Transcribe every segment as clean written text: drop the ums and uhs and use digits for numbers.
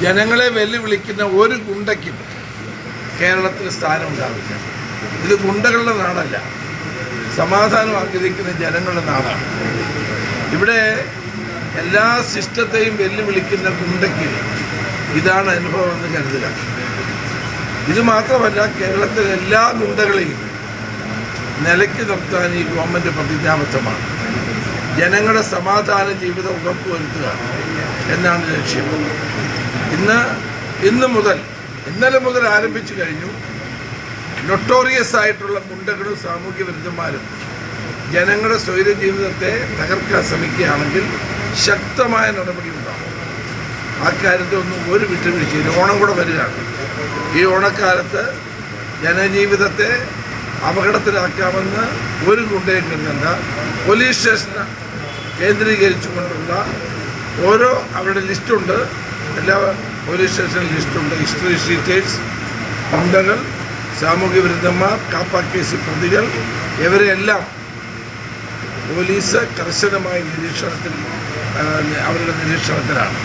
ജനങ്ങളെ വെല്ലുവിളിക്കുന്ന ഒരു ഗുണ്ടയ്ക്കും കേരളത്തിൽ സ്ഥാനമുണ്ടാവില്ല. ഇത് ഗുണ്ടകളുടെ നാടല്ല, സമാധാനം ആഗ്രഹിക്കുന്ന ജനങ്ങളുടെ നാടാണ്. ഇവിടെ എല്ലാ സിസ്റ്റത്തെയും വെല്ലുവിളിക്കുന്ന ഗുണ്ടയ്ക്ക് ഇതാണ് അനുഭവം എന്ന് കരുതുക. ഇത് മാത്രമല്ല, കേരളത്തിലെ എല്ലാ ഗുണ്ടകളെയും നിലയ്ക്ക് നിർത്താൻ ഈ ഗവൺമെൻറ് പ്രതിജ്ഞാബദ്ധമാണ്. ജനങ്ങളുടെ സമാധാന ജീവിതം ഉറപ്പുവരുത്തുക എന്നാണ് ലക്ഷ്യം. ഇന്നലെ മുതൽ ആരംഭിച്ചു കഴിഞ്ഞു. നൊട്ടോറിയസ് ആയിട്ടുള്ള ഗുണ്ടകളും സാമൂഹ്യ വിരുദ്ധന്മാരും ജനങ്ങളുടെ സ്വൈര ജീവിതത്തെ തകർക്കാൻ ശ്രമിക്കുകയാണെങ്കിൽ ശക്തമായ നടപടി ഉണ്ടാകും. ആ കാര്യത്തിലൊന്നും ഒരു വിട്ടുവീഴ്ചയില്ല. ഓണം കൂടെ വരികയാണ്. ഈ ഓണക്കാലത്ത് ജനജീവിതത്തെ അപകടത്തിലാക്കാമെന്ന് ഒരു ഗുണ്ടയും കരുതണ്ട. പോലീസ് സ്റ്റേഷന് കേന്ദ്രീകരിച്ചുകൊണ്ടുള്ള ഓരോ അവരുടെ ലിസ്റ്റുണ്ട്, എല്ലാ പോലീസ് സ്റ്റേഷനിൽ ലിസ്റ്റുണ്ട്. ഹിസ്റ്ററി ഷീറ്റേഴ്സ്, ഗുണ്ടകൾ, സാമൂഹ്യ വിരുദ്ധന്മാർ, കാപ്പ കേസ് പ്രതികൾ, ഇവരെല്ലാം പോലീസ് കർശനമായ അവരുടെ നിരീക്ഷണത്തിലാണ്.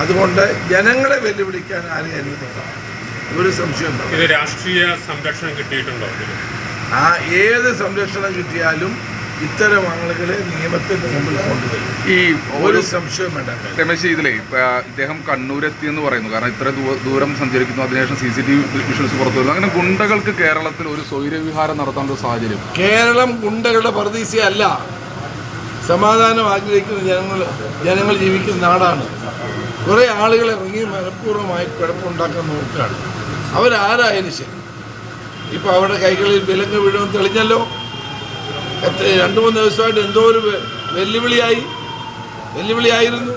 അതുകൊണ്ട് ജനങ്ങളെ വെല്ലുവിളിക്കാൻ ആരെയും അനുവദിക്കാം, ഒരു സംശയം. ഇത് രാഷ്ട്രീയ സംരക്ഷണം കിട്ടിയിട്ടുണ്ടോ? ഏത് സംരക്ഷണം കിട്ടിയാലും ഇത്തരം ആളുകളെ നിയമത്തിന്റെ മുമ്പിൽ കൊണ്ടുവരും. ഈ ഒരു സംശയം വേണ്ട. രമേശ്, ഇതിലേ ഇദ്ദേഹം കണ്ണൂരെത്തി എന്ന് പറയുന്നു. കാരണം ഇത്ര ദൂരം സഞ്ചരിക്കുന്നു, അതിനുശേഷം CCTV വിഷ്വൽസ് പുറത്തു വരുന്നു. അങ്ങനെ ഗുണ്ടകൾക്ക് കേരളത്തിൽ ഒരു സ്വൈരവിഹാരം നടത്താനുള്ള സാഹചര്യം. കേരളം ഗുണ്ടകളുടെ പ്രതീക്ഷയല്ല. സമാധാനം ആഗ്രഹിക്കുന്ന ജനങ്ങൾ ജീവിക്കുന്ന നാടാണ്. കുറേ ആളുകൾ ഇറങ്ങി മനഃപൂർവ്വമായി കുഴപ്പമുണ്ടാക്കാൻ നോക്കുകയാണ്. അവരാരായാലും ശരി. ഇപ്പോൾ അവരുടെ കൈകളിൽ വിലങ്ങ് വീഴുമെന്ന് തെളിഞ്ഞല്ലോ. 2-3 ദിവസമായിട്ട് എന്തോ ഒരു വെല്ലുവിളിയായിരുന്നു.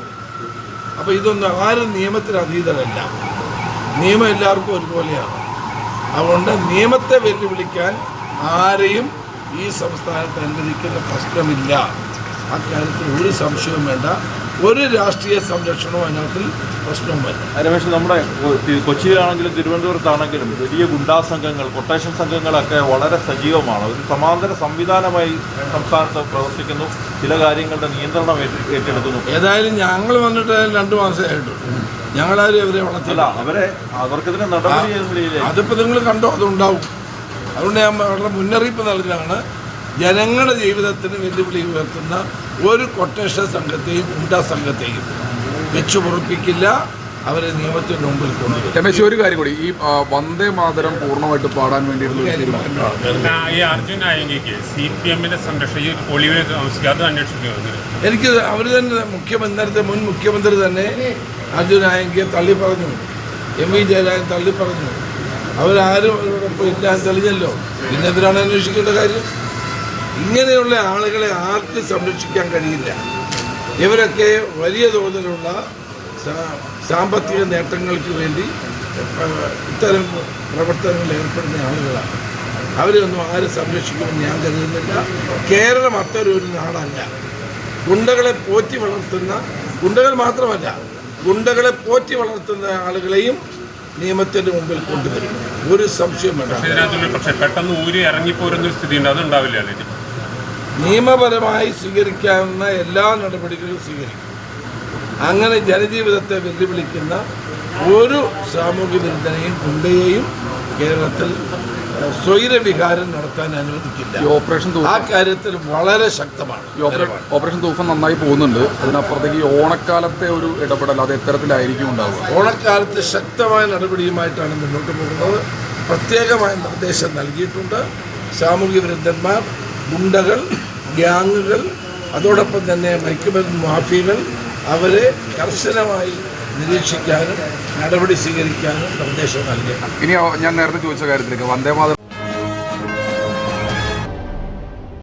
അപ്പോൾ ഇതൊന്നും ആരും നിയമത്തിന് അതീതരല്ല. നിയമം എല്ലാവർക്കും ഒരുപോലെയാണ്. അതുകൊണ്ട് നിയമത്തെ വെല്ലുവിളിക്കാൻ ആരെയും ഈ സംസ്ഥാനത്ത് അനുവദിക്കുന്ന പ്രശ്നമില്ല. അക്കാര്യത്തിൽ ഒരു സംശയവും വേണ്ട. ഒരു രാഷ്ട്രീയ സംരക്ഷണവും അതിനകത്ത് പ്രശ്നവും വരും. രമേശ്, നമ്മുടെ കൊച്ചിയിലാണെങ്കിലും തിരുവനന്തപുരത്താണെങ്കിലും വലിയ ഗുണ്ടാ സംഘങ്ങൾ, കൊട്ടേഷൻ സംഘങ്ങളൊക്കെ വളരെ സജീവമാണ്. ഒരു സമാന്തര സംവിധാനമായി സംസ്ഥാനത്ത് പ്രവർത്തിക്കുന്നു. ചില കാര്യങ്ങളുടെ നിയന്ത്രണം ഏറ്റെടുക്കുന്നു. ഏതായാലും ഞങ്ങൾ വന്നിട്ട് 2 മാസമായിട്ടു. ഞങ്ങളാരും അവരെ വളർത്തില്ല. അവർക്കെതിരെ നടപടി അതിപ്പോൾ നിങ്ങൾ കണ്ടോ, അതുണ്ടാവും. അതുകൊണ്ട് ഞാൻ വളരെ മുന്നറിയിപ്പ് നൽകുകയാണ്. ജനങ്ങളുടെ ജീവിതത്തിന് വെല്ലുവിളി ഉയർത്തുന്ന ഒരു കൊട്ടേഷൻ സംഘത്തെയും ഗുണ്ടാ സംഘത്തെയും വെച്ചു പൊറുപ്പിക്കില്ല. അവരെ നിയമത്തിന് മുമ്പിൽ കൊണ്ടുവരും. രമേശ്, ഒരു കാര്യം കൂടി, ഈ വന്ദേ മാതരം പൂർണ്ണമായിട്ട് പാടാൻ വേണ്ടിയിട്ടുള്ള ഈ അർജുൻ ആയങ്കിക്ക് CPM-ന്റെ സംരക്ഷണം ഒളിവിൽ താമസിക്കുക, അത് അന്വേഷിക്കുന്നു. എനിക്ക് അവർ തന്നെ നേരത്തെ മുൻ മുഖ്യമന്ത്രി തന്നെ അർജുൻ ആയങ്കിയെ തള്ളി പറഞ്ഞു, MV ജയരാജൻ തള്ളി പറഞ്ഞു. അവരാരും അവരോടൊപ്പം ഇല്ലാതെ തെളിഞ്ഞല്ലോ. പിന്നെന്തിനാണ് അന്വേഷിക്കേണ്ട കാര്യം? ഇങ്ങനെയുള്ള ആളുകളെ ആർക്കും സംരക്ഷിക്കാൻ കഴിയില്ല. ഇവരൊക്കെ വലിയ തോതിലുള്ള സാമ്പത്തിക നേട്ടങ്ങൾക്ക് വേണ്ടി ഇത്തരം പ്രവർത്തനങ്ങളിൽ ഏർപ്പെടുന്ന ആളുകളാണ്. അവരെയൊന്നും ആരും സംരക്ഷിക്കുമെന്ന് ഞാൻ കരുതുന്നില്ല. കേരളം അത്തരൊരു നാടല്ല. ഗുണ്ടകളെ പോറ്റി വളർത്തുന്ന, ഗുണ്ടകൾ മാത്രമല്ല, ഗുണ്ടകളെ പോറ്റി വളർത്തുന്ന ആളുകളെയും നിയമത്തിന്റെ മുമ്പിൽ കൊണ്ടുവരും. ഒരു സംശയം വേണ്ട. പക്ഷേ പെട്ടെന്ന് ഊരി ഇറങ്ങിപ്പോരുന്ന സ്ഥിതി ഉണ്ട്, അതുണ്ടാവില്ല. നിയമപരമായി സ്വീകരിക്കാവുന്ന എല്ലാ നടപടികളും സ്വീകരിക്കും. അങ്ങനെ ജനജീവിതത്തെ വെല്ലുവിളിക്കുന്ന ഒരു സാമൂഹ്യ വിരുദ്ധനെയും ഗുണ്ടയെയും കേരളത്തിൽ സ്വൈരവിഹാരം നടത്താൻ അനുവദിക്കില്ല. ആ കാര്യത്തിൽ വളരെ ശക്തമാണ്. ഓപ്പറേഷൻ തൂഫാൻ നന്നായി പോകുന്നുണ്ട്. അതിനപ്പുറത്തേക്ക് ഈ ഓണക്കാലത്തെ ഒരു ഇടപെടൽ അത് എത്തരത്തിലായിരിക്കും ഉണ്ടാവുക? ഓണക്കാലത്ത് ശക്തമായ നടപടിയുമായിട്ടാണ് മുന്നോട്ട് പോകുന്നത്. പ്രത്യേകമായ നിർദ്ദേശം നൽകിയിട്ടുണ്ട്. സാമൂഹ്യ വിരുദ്ധന്മാർ, ഗുണ്ടകൾ, ഗ്യാങ്ങുകൾ, അതോടൊപ്പം തന്നെ മയക്കുമരുന്ന് മാഫിയകൾ, അവരെ കർശനമായി നിരീക്ഷിക്കാനും നടപടി സ്വീകരിക്കാനും നിർദ്ദേശം നൽകി. ഇനി ഞാൻ നേരത്തെ ചോദിച്ച കാര്യത്തിലേക്ക് വന്ദേ മാതരം